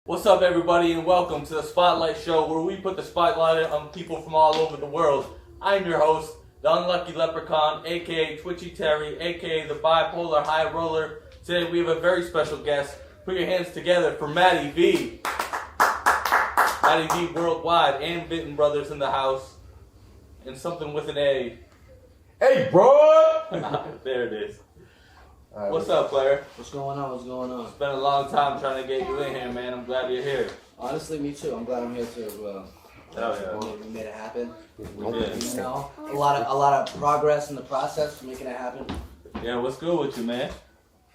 What's up, everybody, and welcome to the Spotlight Show, where we put the spotlight on people from all over the world. I'm your host, the Unlucky Leprechaun, aka Twitchy Terry, aka the Bipolar High Roller. Today we have a very special guest. Put your hands together for Matty V. Matty V Worldwide and Vinton Brothers in the house. And something with an A. Hey, bro! There it is. Right, What's up, player? What's going on? What's going on? It's been a long time trying to get you in here, man. I'm glad you're here. Honestly, me too. I'm glad I'm here too as well. Hell yeah. We made it happen. We did. You know, a lot of progress in the process for making it happen. Yeah, what's good with you, man?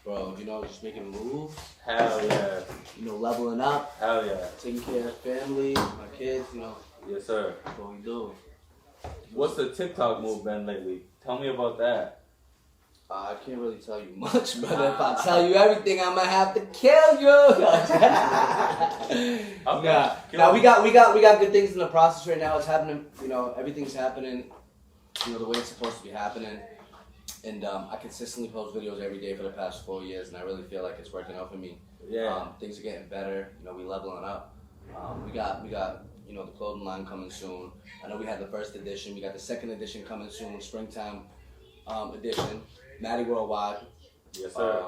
Bro, you know, just making moves. Hell yeah. You know, leveling up, Hell yeah. taking care of family, my kids. You know, Yes, sir. that's what we do. What's the TikTok move been lately? Tell me about that. I can't really tell you much, but if I tell you everything, I'm gonna have to kill you. Okay. Nah, we got good things in the process right now. It's happening. You know, everything's happening. You know, the way it's supposed to be happening. And I consistently post videos every day for the past 4 years, and I really feel like it's working out for me. Yeah. Things are getting better. You know, we leveling up. We got you know, the clothing line coming soon. I know we had the first edition. We got the second edition coming soon, springtime edition. Matty Worldwide. Yes, sir.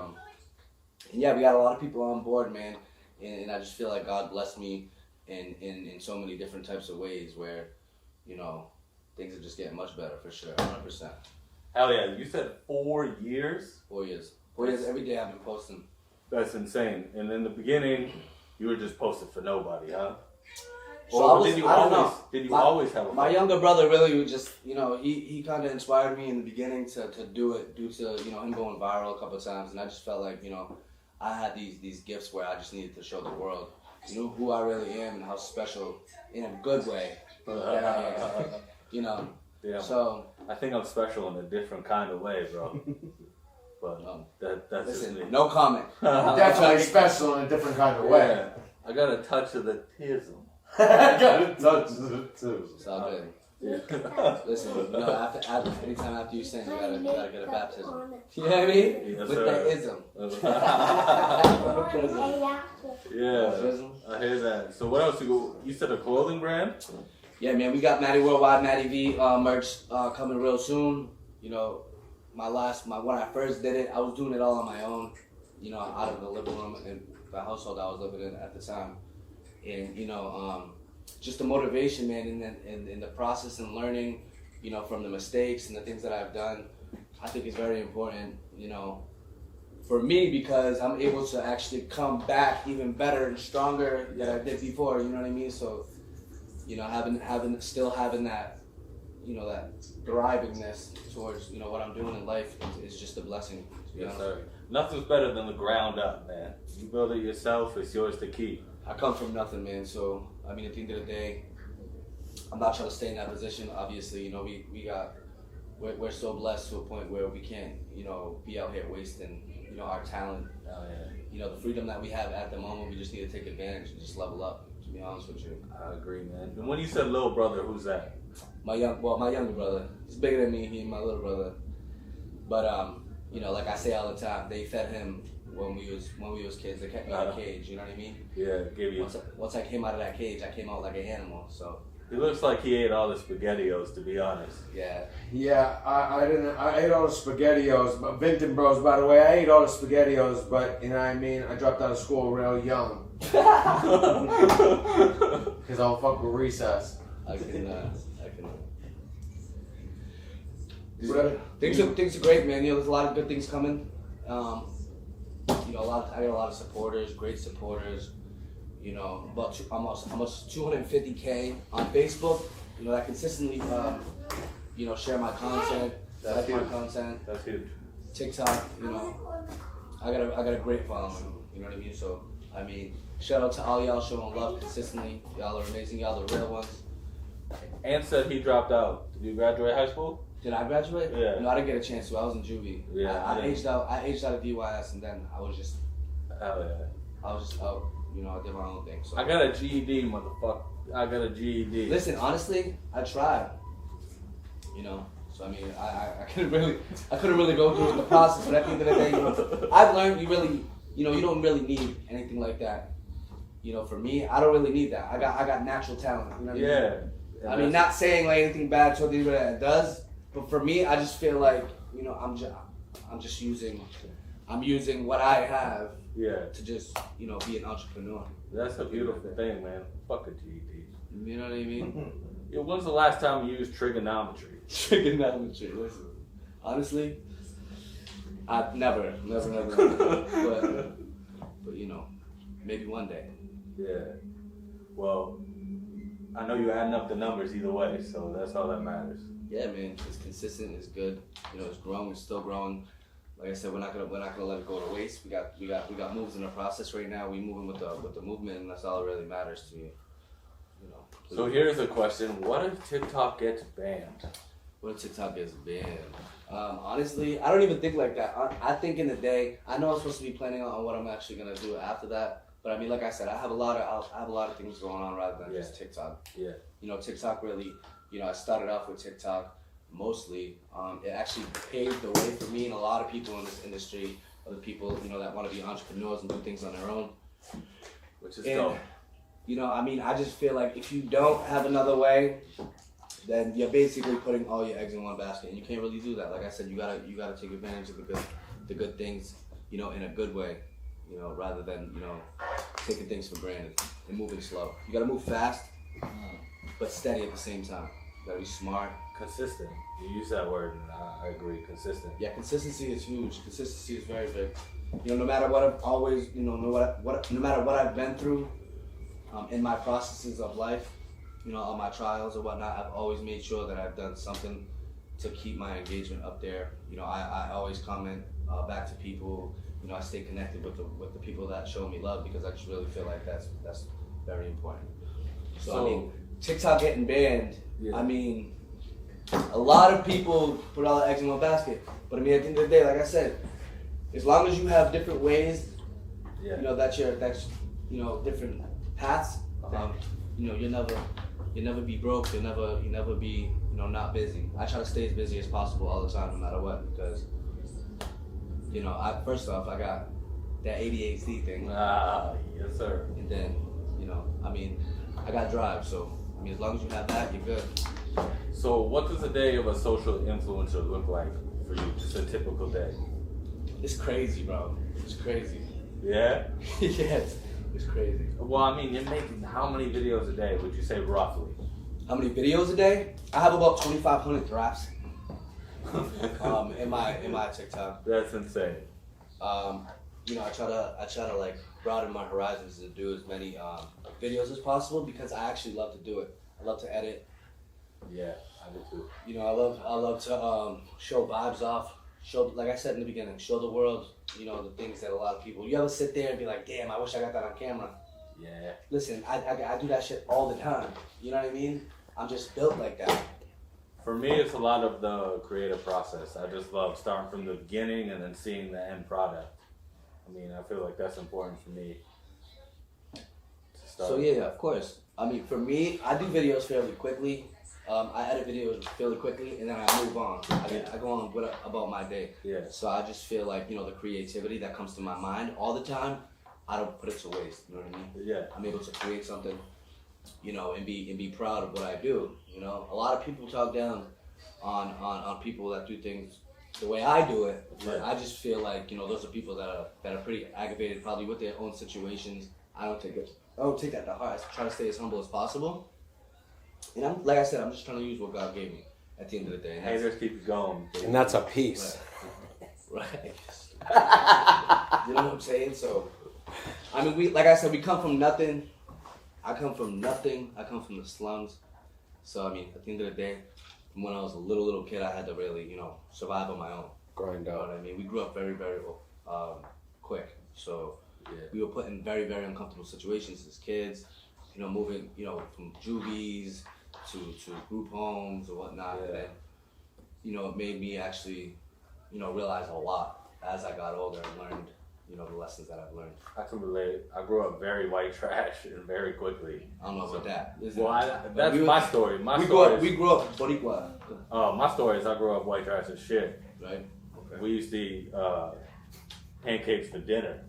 And yeah, we got a lot of people on board, man. And I just feel like God blessed me in so many different types of ways where, you know, things are just getting much better for sure, 100%. Hell yeah. You said 4 years? 4 years. 4 years, every day I've been posting. That's insane. And in the beginning, you were just posting for nobody, huh? So Or I did you don't always? know. Did you always have a My phone? younger brother really was just, you know, he kind of inspired me in the beginning to do it due to, you know, him going viral a couple of times. And I just felt like, you know, I had these gifts where I just needed to show the world, you know, who I really am and how special in a good way that I am, you know. Yeah. So I think I'm special in a different kind of way, bro. But that's just listen, me. no comment. Definitely special in a different kind of way. Yeah. I got a touch of the tism. I gotta touch it too. It's all good. Yeah. Listen, you know, anytime after you sing, you gotta get a baptism. You know what I mean? Yes, With sir. that ism. Yeah, I hear that. So what else? You said a clothing brand? Yeah, man, we got Matty Worldwide, Matty V merch coming real soon. You know, when I first did it, I was doing it all on my own. You know, out of the living room and the household I was living in at the time, and you know, just the motivation, man, and in the process and learning, you know, from the mistakes and the things that I've done, I think is very important. You know, for me because I'm able to actually come back even better and stronger than I did before. You know what I mean? So, you know, having that, you know, that thrivingness towards, you know, what I'm doing in life is just a blessing. To be Yes, honest. sir. Nothing's better than the ground up, man. You build it yourself, it's yours to keep. I come from nothing, man. So I mean, at the end of the day, I'm not trying to stay in that position. Obviously, you know, we're so blessed to a point where we can't, you know, be out here wasting, you know, our talent. Oh, yeah. You know, the freedom that we have at the moment, we just need to take advantage and just level up. To be honest with you, I agree, man. And when you said little brother, who's that? my younger brother, he's bigger than me. He's my little brother. But you know, like I say all the time, they fed him when we was kids. They kept me in a cage. You know what I mean? Yeah, give you. Once I came out of that cage, I came out like an animal. So He looks like he ate all the SpaghettiOs, to be honest. yeah. Yeah, I didn't. I ate all the SpaghettiOs. But Vinton Bros, by the way, I ate all the SpaghettiOs, but you know what I mean. I dropped out of school real young because I don't fuck with recess. I can. Things are great, man. You know, there's a lot of good things coming. You know, I got a lot of supporters, great supporters. You know, about almost 250K on Facebook. You know, that consistently, you know, share my content, like my content. That's huge. TikTok, you know, I got a great following. You know what I mean? So, I mean, shout out to all y'all showing love consistently. Y'all are amazing. Y'all the real ones. Ant said he dropped out. Did you graduate high school? Did I graduate? Yeah. No, I didn't get a chance to. I was in juvie. Yeah, I yeah. aged out. I aged out of DYS, and then I was just out. You know, I did my own thing. So I got a GED, motherfucker. I got a GED. listen, honestly, I tried. You know, so I mean, I couldn't really go through the process. But at the end of the day, you know, I've learned you don't really need anything like that. for me, I don't really need that. I got natural talent. You know what I mean? Yeah. I mean, not saying like anything bad toward anybody that does, but for me, I just feel like I'm just using what I have. Yeah. To just be an entrepreneur. That's a beautiful thing, man. Fuck a GED. You know what I mean? Yeah, when's the last time you used trigonometry? Trigonometry. Listen, honestly, I've never. But maybe one day. Yeah. Well, I know you're adding up the numbers either way, so that's all that matters. Yeah, man. It's consistent. It's good. It's growing. It's still growing. Like I said, we're not gonna let it go to waste. We got moves in the process right now. We moving with the movement, and that's all that really matters to me. So here's a question: what if TikTok gets banned? What if TikTok gets banned? Honestly, I don't even think like that. I think in the day, I know I'm supposed to be planning on what I'm actually gonna do after that. But I mean, like I said, I have a lot of things going on rather than just TikTok. Yeah. TikTok really. I started off with TikTok mostly. It actually paved the way for me and a lot of people in this industry, other people that want to be entrepreneurs and do things on their own. Which is dope. I just feel like if you don't have another way, then you're basically putting all your eggs in one basket, and you can't really do that. Like I said, you gotta take advantage of the good things, in a good way, rather than taking things for granted and moving slow. You gotta move fast, but steady at the same time. You gotta be smart, consistent. You use that word, and I agree. Consistent. Yeah, consistency is huge. Consistency is very big. No matter what I've always, no matter what I've been through. In my processes of life, all my trials or whatnot, I've always made sure that I've done something to keep my engagement up there. I always comment back to people. I stay connected with the people that show me love because I just really feel like that's very important. So I mean, TikTok getting banned. Yeah. I mean, a lot of people put all the eggs in one basket. But I mean, at the end of the day, like I said, as long as you have different ways, that's different paths. You'll never be broke. You'll never be not busy. I try to stay as busy as possible all the time, no matter what, because first off I got that ADHD thing. Yes sir. And then I got drive, so as long as you have that, you're good. So what does a day of a social influencer look like for you? Just a typical day. It's crazy, bro. It's crazy. Yeah. Yes. It's crazy. Well, I mean, you're making how many videos a day, would you say, roughly? How many videos a day? I have about 2,500 drafts in my TikTok. That's insane. I try to like broaden my horizons and do as many videos as possible because I actually love to do it. I love to edit. Yeah, I do too. I love to show vibes off. Show, like I said in the beginning, show the world, the things that a lot of people. You ever sit there and be like, damn, I wish I got that on camera. Yeah. Listen, I do that shit all the time. You know what I mean? I'm just built like that. For me, it's a lot of the creative process. I just love starting from the beginning and then seeing the end product. I mean, I feel like that's important for me. To start. So yeah, of course. I mean, for me, I do videos fairly quickly. I edit videos fairly quickly, and then I move on. I go on about my day. Yeah. So I just feel like the creativity that comes to my mind all the time, I don't put it to waste. You know what I mean? Yeah. I'm able to create something, and be proud of what I do. A lot of people talk down on people that do things the way I do it. But I just feel like those are people that are pretty aggravated, probably with their own situations. I don't take that to heart. I try to stay as humble as possible. And like I said, I'm just trying to use what God gave me at the end of the day. Haters keep you going. And that's a piece. Right. You know what I'm saying? So, I mean, like I said, we come from nothing. I come from nothing. I come from the slums. So, I mean, at the end of the day, when I was a little kid, I had to really, survive on my own. Grind You know out. what I mean? We grew up very, very quick. So, we were put in very, very uncomfortable situations as kids. Moving, from juvies to group homes or whatnot. Yeah. And then, it made me actually, realize a lot as I got older and learned, the lessons that I've learned. I can relate. I grew up very white trash and very quickly. I don't know about that. Well, that's my story. We grew up Boricua. My story is I grew up white trash as shit. Right? Okay. We used to eat pancakes for dinner.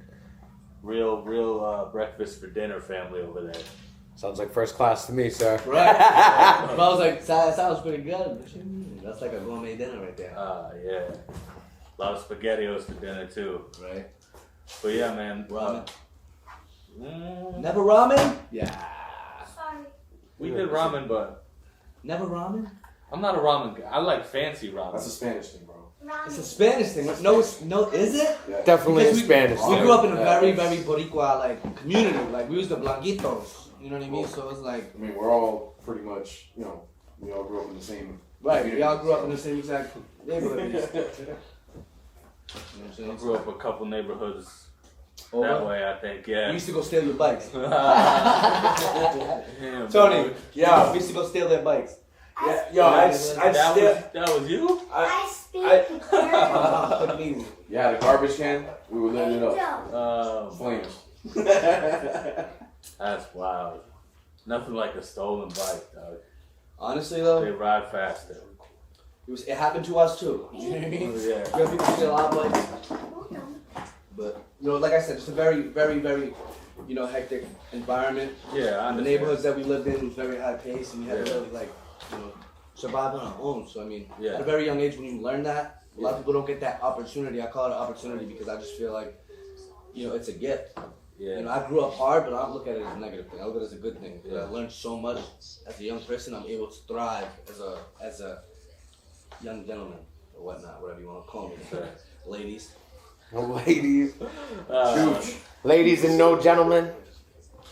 Real breakfast for dinner family over there. Sounds like first class to me, sir. Right. But I was like, that sounds pretty good. That's like a gourmet dinner right there. Yeah. A lot of SpaghettiOs for dinner too. Right. But yeah, man. Ramen. Never ramen? Yeah. We did ramen, but Never ramen? I'm not a ramen guy. I like fancy ramen. That's a Spanish thing, bro. It's a Spanish thing. No, is it? Yeah. Definitely Because in Spanish. We grew up in a very, very Boricua like community. Like we was the Blanquitos. You know what I mean? So it's like I mean, we're all pretty much, we all grew up in the same. right. We all grew up in the so- same exact neighborhood. You know what I'm I saying? grew up a couple neighborhoods Over. that way, I think. Yeah. We used to go steal your bikes. Damn, Tony, boy. yeah, we used to go steal their bikes. Yeah, yo, I'd That was you? I speak Fucking easy. Yeah, the garbage can, we would lit it up. Flames. Flames. That's wild. Nothing like a stolen bike, dog. Honestly They though, ride faster. it happened to us too. You know what I mean? Yeah. We have people steal our bikes. But like I said, it's a very, very, very, hectic environment. Yeah, I The understand. neighborhoods that we lived in was very high paced, and we had to really survive on our own. So I mean, Yeah. at a very young age, when you learn that, a lot of people don't get that opportunity. I call it an opportunity because I just feel like, it's a gift. Yeah. I grew up hard, but I don't look at it as a negative thing. I look at it as a good thing. Yeah. I learned so much as a young person. I'm able to thrive as a young gentleman or whatnot, whatever you want to call me, ladies. Ladies. Huge. Ladies and no gentlemen.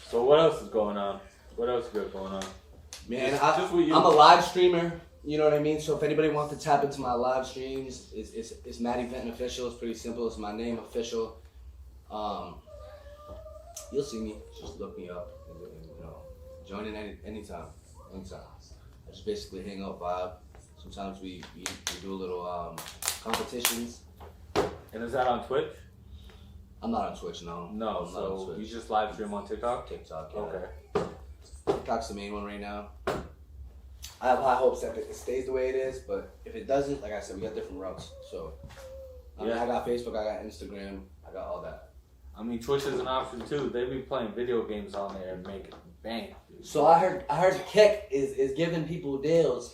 So what else is going on? What else is good going on? Man, Just with you. I'm a live streamer. You know what I mean? So if anybody wants to tap into my live streams, it's Matty Vinton Official. It's pretty simple. It's my name official. You'll see me. Just look me up. And, join in anytime. Anytime. I just basically hang out, vibe. Sometimes we do a little competitions. And is that on Twitch? I'm not on Twitch, no. No, I'm not on so Twitch. you just live stream on TikTok? TikTok, yeah. Okay. TikTok's the main one right now. I have high hopes that it stays the way it is, but if it doesn't, like I said, we got different routes. So, I Yeah. got Facebook, I got Instagram, I got all that. I mean, Twitch is an option too. They be playing video games on there and making bank. Dude. So I heard Kick is giving people deals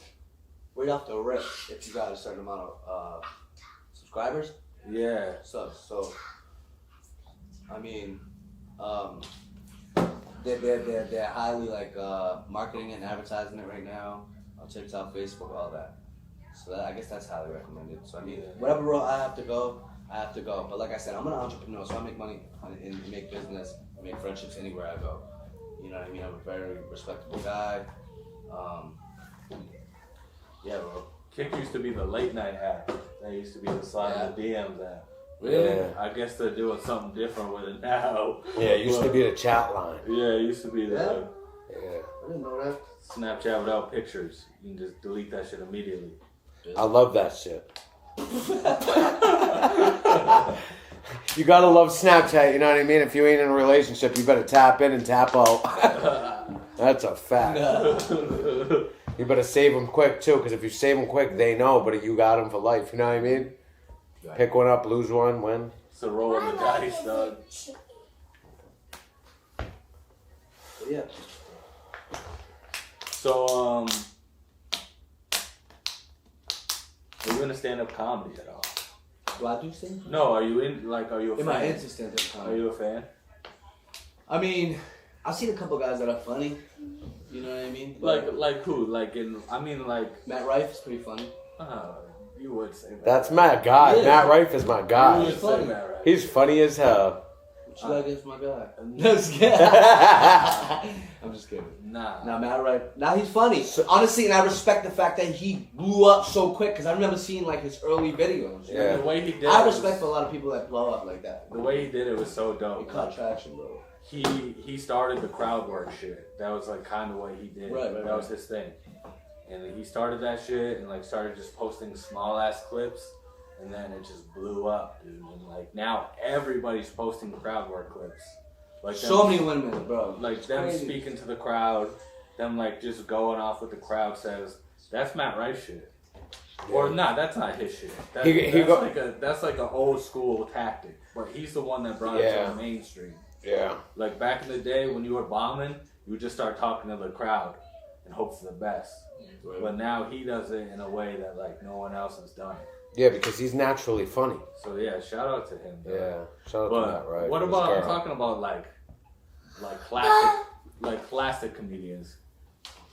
right off the rip if you got a certain amount of subscribers, Yeah. subs. So, I mean, they're highly marketing and advertising it right now on TikTok, Facebook, all that. So I guess that's highly recommended. So I mean, whatever road I have to go. But like I said, I'm an entrepreneur, so I make money and make business, make friendships anywhere I go. You know what I mean? I'm a very respectable guy. Yeah, bro. Kick used to be the late night app. That used to be the slide the DMs app. Really? Yeah. I guess they're doing something different with it now. Yeah, it used to be the chat line. Yeah, it used to be the Yeah. I didn't know that. Snapchat without pictures. You can just delete that shit immediately. I love that shit. You gotta love Snapchat, you know what I mean? If you ain't in a relationship, you better tap in and tap out. That's a fact. You better save them quick too, because if you save them quick, they know, but you got them for life, you know what I mean? Right. Pick one up, lose one, win. It's a roll of the dice, dog. But yeah. So, are you into stand-up comedy at all? Do I do things? No, are you in? Are you a Am I fan? into stand-up Are comedy? you a fan? I mean, I've seen a couple guys that are funny. You know what I mean? Like who? Like Matt Rife is pretty funny. you would say that. That's my guy. Yeah. Matt Rife is my You guy. would say that, right? He's funny as hell. What you got against my guy? No, just kidding. I'm just kidding. Nah. Nah, Matt Rife. Nah, he's funny. Honestly, and I respect the fact that he blew up so quick because I remember seeing his early videos. Yeah. The way he did I have it respect was- for a lot of people that blow up like that. The way he did it was so He dope. caught traction, bro. He started the crowd work shit. That was kind of what he did. Right, that right. was his thing. And he started that shit and started just posting small ass clips, and then it just blew up, dude. And now everybody's posting crowd work clips. So many women, bro. Like It's them crazy. speaking to the crowd, them just going off what the crowd says. That's Matt Rife shit. Or nah, that's not his shit. He That's like an old school tactic. But he's the one that brought it to Yeah. the mainstream. Yeah. Like back in the day when you were bombing, you would just start talking to the crowd and hope for the best. Right. But now he does it in a way that like no one else has done it. Yeah, because he's naturally funny. So yeah, shout out to him. Bro. Yeah, shout out But to that, right? what This about I'm girl. talking about like classic comedians?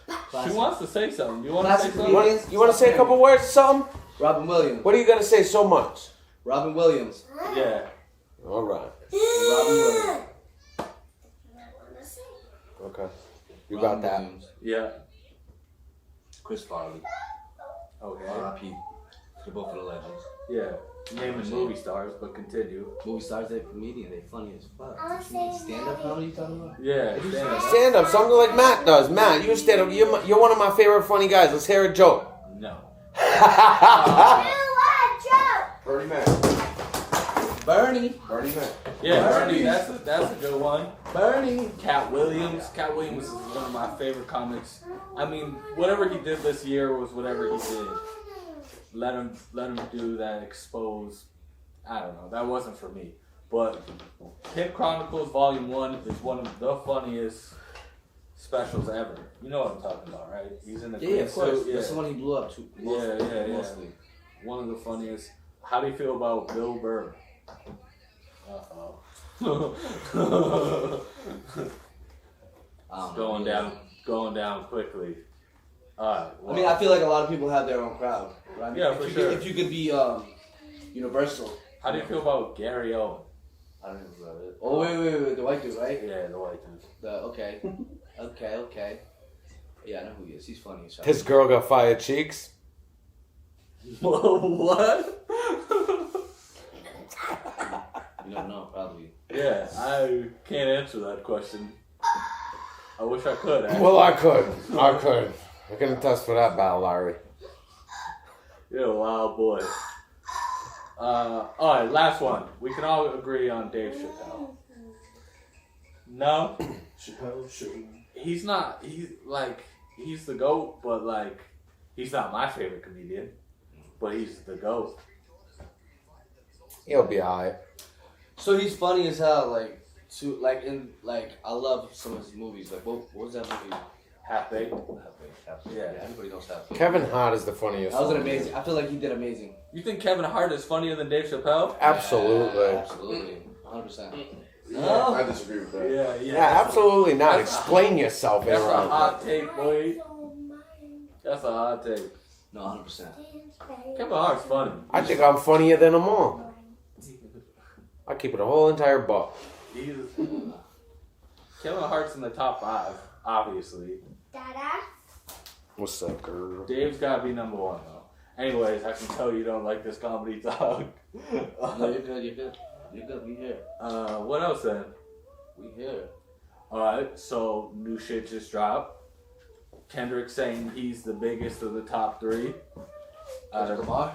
Classic. She wants to say something. Do you want to Classic say something? comedians? You want to say a couple words or something? Robin Williams. What are you going to say so much? Robin Williams. Yeah. All right. Robin Williams. Okay. You Robin got that. Williams. Yeah. Chris Farley. Okay. R.I.P. They're both of the legends. Yeah. Naming movie stars, but continue. Movie stars, they're comedian. They funny as fuck. I'll say Stand-up comedy you talking about? Yeah. stand up. Stand up, something like Matt does. Matt, you stand up. You're one of my favorite funny guys. Let's hear a joke. No. Bernie Mac. Bernie. Bernie Mac. Yeah, Bernie. Bernie. That's a good one. Bernie. Cat Williams. Cat Williams is one of my favorite comics. I mean, whatever he did this year was whatever he did. Let him do that. Expose. I don't know. That wasn't for me. But Pimp Chronicles Volume 1 is one of the funniest specials ever. You know what I'm talking about, right? He's in the Yeah, of course. suit, That's the one he blew up to. Yeah. Mostly. One of the funniest. How do you feel about Bill Burr? Going down quickly. Alright. I mean, I feel like a lot of people have their own crowd. Right? I mean, Yeah, if for you sure. If you could be universal. How do you feel about Gary Owen? I don't know about it. Oh, wait. The white dude, right? Yeah, the white dude. Okay. Okay. Yeah, I know who he is. He's funny as shit. His girl got fire cheeks. What? You don't know, probably. Yeah, I can't answer that question. I wish I could. Actually. Well, I could. I can attest for that battle, Larry. You're a wild boy. Alright, last one. We can all agree on Dave Chappelle. No? Chappelle Show. He's the GOAT, but like, he's not my favorite comedian. But he's the GOAT. He'll be alright. So he's funny as hell. I love some of his movies. Like, what was that movie? Half Baked. Yeah, Yeah. everybody knows that. Kevin Hart is the funniest. That was an one. amazing. I feel like he did amazing. You think Kevin Hart is funnier than Dave Chappelle? Absolutely. Yeah, absolutely. 100%. Yeah, I disagree with that. Yeah. Yeah, absolutely not. That's a- Explain yourself, That's a Aaron. hot take, boy. That's a hot take. No, 100%. Kevin Hart's funny. I think I'm funnier than them all. I keep it a whole entire buck. He's Kevin Hart's in the top 5, obviously. Dada. What's up, girl? Dave's gotta be number 1 though. Anyways, I can tell you don't like this comedy talk. No, you're good. We here. What else then? We here. Alright, so new shit just dropped. Kendrick saying he's the biggest of the top 3. Lamar?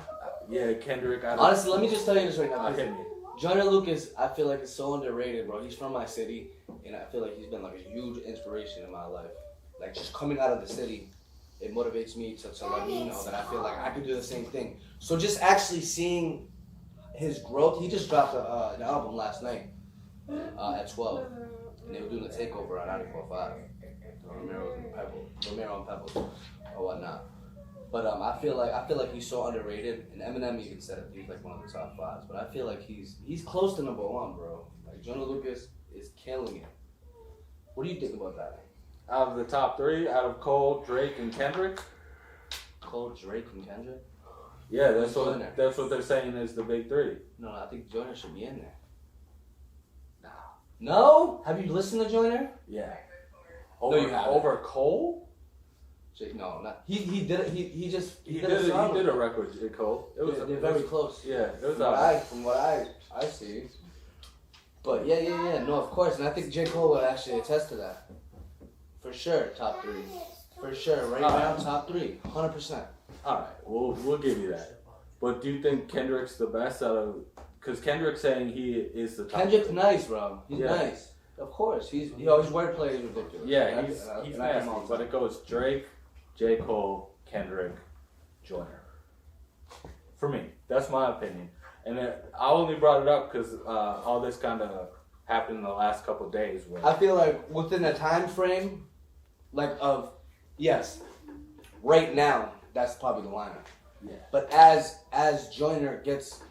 Yeah, Kendrick. Honestly, let me just tell you this right now. Hit me. Joyner Lucas, I feel like is so underrated, bro. He's from my city, and I feel like he's been like a huge inspiration in my life. Like just coming out of the city, it motivates me to let me know that I feel like I could do the same thing. So just actually seeing his growth, he just dropped an album last night at 12, and they were doing a takeover on 94.5. Romero and Pebbles, or whatnot. But I feel like he's so underrated, and Eminem even said it. He's like one of the top 5s. But I feel like he's close to number 1, bro. Like Joyner Lucas is killing it. What do you think about that? Out of the top 3, out of Cole, Drake, and Kendrick. Cole, Drake, and Kendrick? Yeah, Joyner. that's what they're saying is the big 3. No, I think Joyner should be in there. Nah. No? Have you listened to Joyner? Yeah. No, you haven't. Over Cole? No, not he did it. He He did a song. did a record with Cole. It was They're very close. Yeah, it was From what I see. But yeah. No, of course, and I think J. Cole would actually attest to that. For sure, top 3. For sure, right now, top 3, 100%. All right, we'll give you that. But do you think Kendrick's the best out of? Because Kendrick's saying he is the top. Kendrick's nice, bro. He's Yeah. nice. Of course, his wordplay is ridiculous. Yeah, And he's I give him nasty. all the But time. it goes Drake, J. Cole, Kendrick, Joyner. For me, that's my opinion. And I only brought it up because all this kind of happened in the last couple of days. Where I feel like within a time frame, like of, yes, right now, that's probably the lineup. Yeah. But as Joyner gets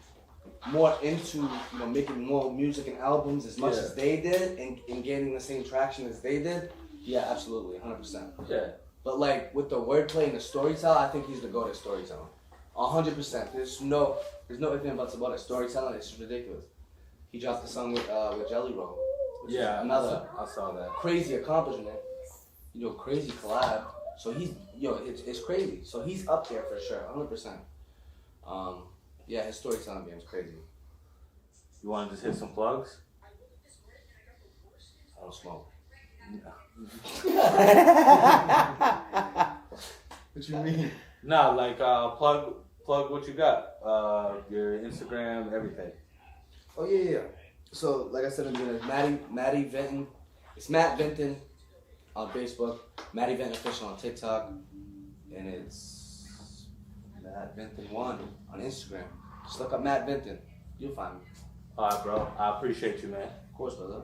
more into making more music and albums as much as they did and gaining the same traction as they did, yeah, absolutely, 100%. Yeah. But like with the wordplay and the storytelling, I think he's the go-to storyteller. 100%. There's no ifs and buts about it. Storytelling, it's just ridiculous. He dropped the song with Jelly Roll. Yeah, Another I saw that. crazy accomplishment. Crazy collab. So he's it's crazy. So he's up there for sure, 100%. Yeah, his storytelling game's crazy. You want to just hit some plugs? I don't smoke. What you mean? Nah, like plug what you got. Your Instagram, everything. Oh yeah. So like I said, I'm doing Matty Vinton. It's Matt Vinton on Facebook. Matty Vinton official on TikTok, and it's Matt Vinton 1 on Instagram. Just look up Matt Vinton. You'll find me. All right, bro. I appreciate you, man. Of course, brother.